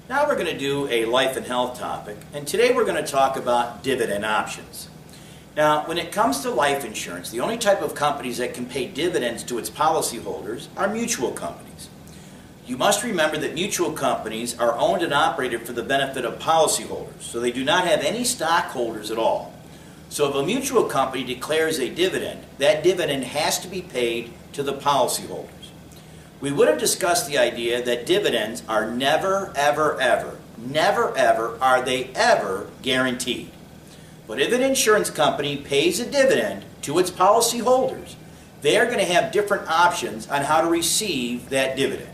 Now we're going to do a life and health topic, and today we're going to talk about dividend options. Now, when it comes to life insurance, the only type of companies that can pay dividends to its policyholders are mutual companies. You must remember that mutual companies are owned and operated for the benefit of policyholders, so they do not have any stockholders at all. So if a mutual company declares a dividend, that dividend has to be paid to the policyholders. We would have discussed the idea that dividends are never, ever, ever are they ever guaranteed. But if an insurance company pays a dividend to its policyholders, they are going to have different options on how to receive that dividend.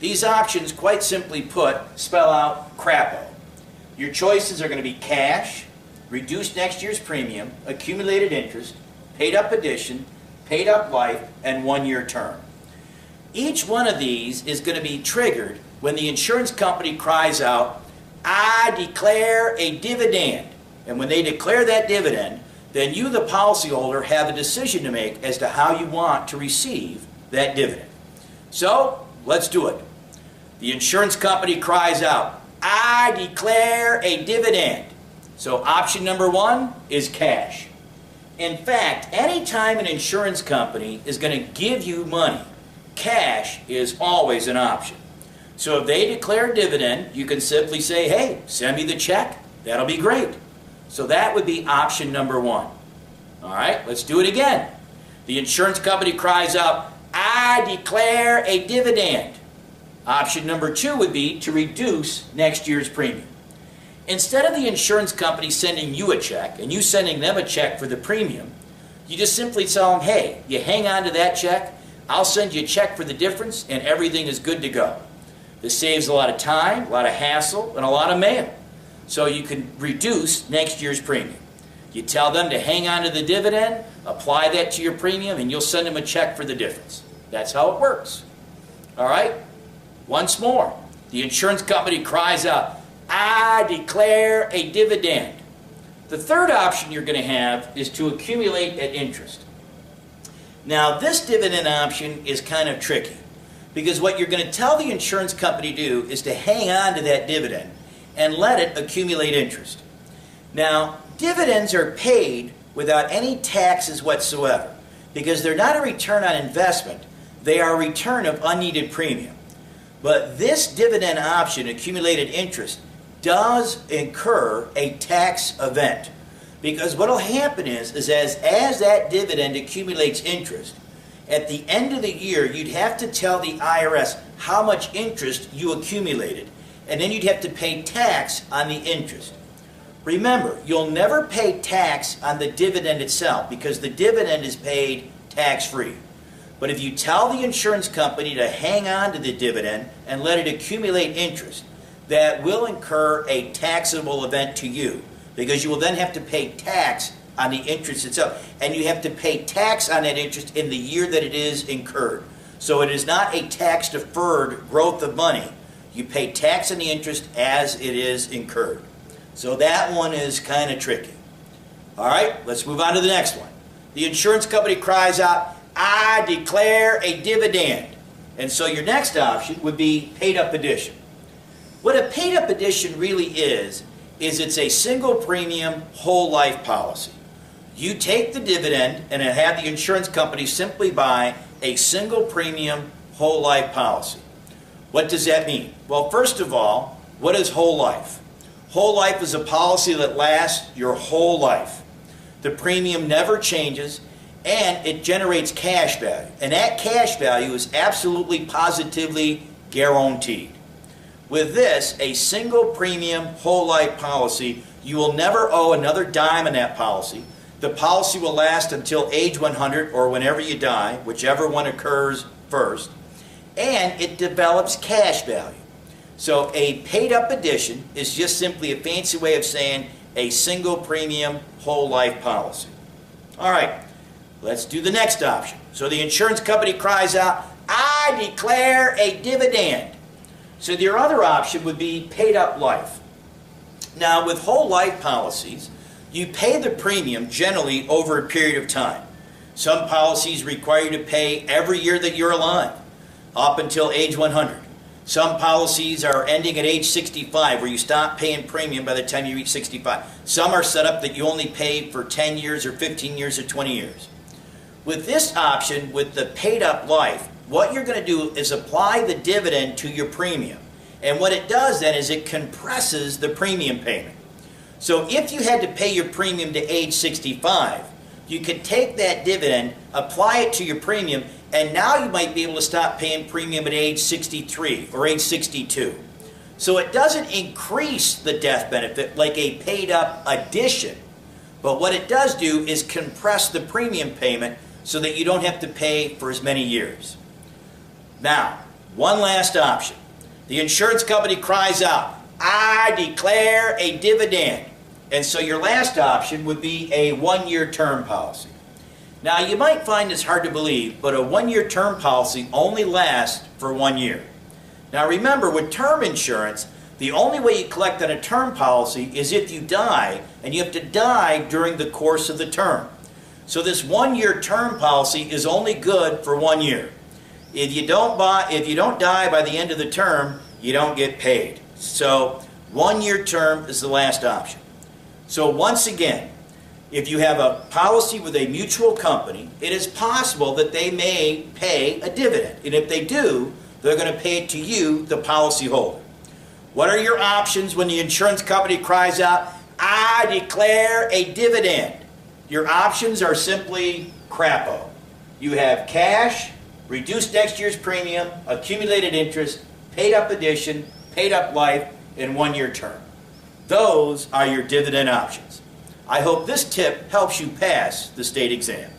These options, quite simply put, spell out CRAPO. Your choices are going to be cash, reduced next year's premium, accumulated interest, paid up addition, paid up life, and 1-year term. Each one of these is going to be triggered when the insurance company cries out, "I declare a dividend." And when they declare that dividend, then you, the policyholder, have a decision to make as to how you want to receive that dividend. So, let's do it. The insurance company cries out, "I declare a dividend." So option number 1 is cash. In fact, anytime an insurance company is going to give you money, cash is always an option. So if they declare a dividend, you can simply say, "Hey, send me the check. That'll be great." So that would be option number 1. All right, let's do it again. The insurance company cries out, "I declare a dividend." Option number 2 would be to reduce next year's premium. Instead of the insurance company sending you a check and you sending them a check for the premium, you just simply tell them, "Hey, you hang on to that check, I'll send you a check for the difference and everything is good to go." This saves a lot of time, a lot of hassle, and a lot of mail. So you can reduce next year's premium. You tell them to hang on to the dividend, apply that to your premium, and you'll send them a check for the difference. That's how it works. All right? Once more, the insurance company cries out, "I declare a dividend." The third option you're going to have is to accumulate at interest. Now, this dividend option is kind of tricky because what you're going to tell the insurance company to do is to hang on to that dividend and let it accumulate interest. Now, dividends are paid without any taxes whatsoever because they're not a return on investment, they are a return of unneeded premium. But this dividend option, accumulated interest, does incur a tax event. Because what will happen is as that dividend accumulates interest, at the end of the year, you'd have to tell the IRS how much interest you accumulated, and then you'd have to pay tax on the interest. Remember, you'll never pay tax on the dividend itself because the dividend is paid tax-free. But if you tell the insurance company to hang on to the dividend and let it accumulate interest, that will incur a taxable event to you because you will then have to pay tax on the interest itself. And you have to pay tax on that interest in the year that it is incurred. So it is not a tax-deferred growth of money. You pay tax on the interest as it is incurred. So that one is kind of tricky. All right, let's move on to the next one. The insurance company cries out, "I declare a dividend." And so your next option would be paid up addition. What a paid up addition really is it's a single premium whole life policy. You take the dividend and have the insurance company simply buy a single premium whole life policy. What does that mean? Well, first of all, what is whole life? Whole life is a policy that lasts your whole life. The premium never changes and it generates cash value. And that cash value is absolutely positively guaranteed. With this, a single premium whole life policy, you will never owe another dime on that policy. The policy will last until age 100 or whenever you die, whichever one occurs first. And it develops cash value. So a paid up addition is just simply a fancy way of saying a single premium whole life policy. All right, let's do the next option. So the insurance company cries out, "I declare a dividend." So your other option would be paid up life. Now with whole life policies, you pay the premium generally over a period of time. Some policies require you to pay every year that you're alive, up until age 100. Some policies are ending at age 65, where you stop paying premium by the time you reach 65. Some are set up that you only pay for 10 years or 15 years or 20 years. With this option, with the paid up life, what you're going to do is apply the dividend to your premium. And what it does then is it compresses the premium payment. So if you had to pay your premium to age 65, you could take that dividend, apply it to your premium, and now you might be able to stop paying premium at age 63 or age 62. So it doesn't increase the death benefit like a paid up addition, but what it does do is compress the premium payment so that you don't have to pay for as many years. Now, one last option. The insurance company cries out, "I declare a dividend." And so your last option would be a one-year term policy. Now, you might find this hard to believe, but a one-year term policy only lasts for 1 year. Now remember, with term insurance, the only way you collect on a term policy is if you die, and you have to die during the course of the term. So this one-year term policy is only good for 1 year. If you don't die by the end of the term, you don't get paid. So 1 year term is the last option. So once again, if you have a policy with a mutual company, it is possible that they may pay a dividend. And if they do, they're going to pay it to you, the policyholder. What are your options when the insurance company cries out, "I declare a dividend"? Your options are simply crapo. You have cash, reduced next year's premium, accumulated interest, paid up addition, paid up life, and 1 year term. Those are your dividend options. I hope this tip helps you pass the state exam.